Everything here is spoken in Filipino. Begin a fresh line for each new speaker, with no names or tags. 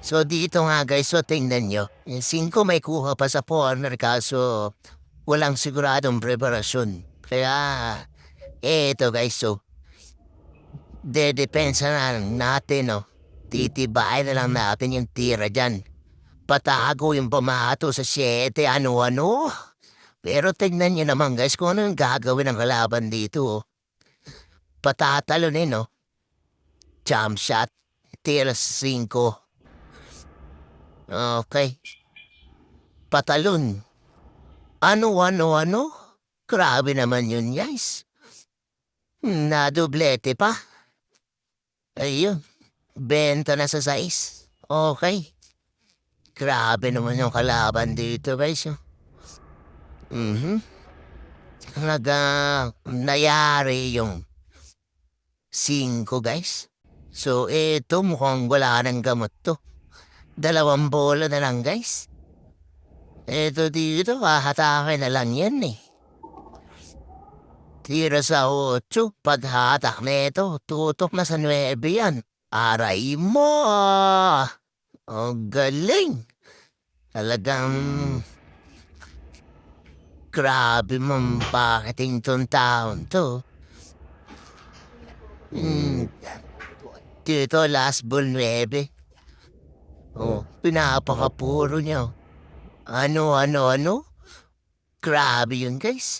So dito nga guys, so tingnan nyo. Yung 5 may kuha pa sa corner kaso walang siguradong preparasyon. Kaya, eto guys, so dedepensa na lang natin, no? Titibayin na lang natin yung tira dyan. Patago yung pamato sa 7, ano-ano. Pero tingnan nyo naman guys kung ano yung gagawin ng kalaban dito. Oh. Patatalonin, no? Jump shot, tira 5. Okay. Patalon. Ano? Grabe naman yun, guys. Nadoblete pa. Ayun. Benta na sa 6. Okay. Grabe naman yung kalaban dito, guys. Oh. Talaga nayari yung 5, guys. So, eto mukhang wala ng gamot to. 2 bola na lang, guys. Eto dito, hahatakin na lang yan eh. Tira sa 8, paghatak nito, tutok na sa 9 yan. Aray mo! Ang galing! Talagang grabe mong pakiting tong taon to. Dito, last ball 9. Oh, pinapakapuro niya. Ano? Grabe yun, guys.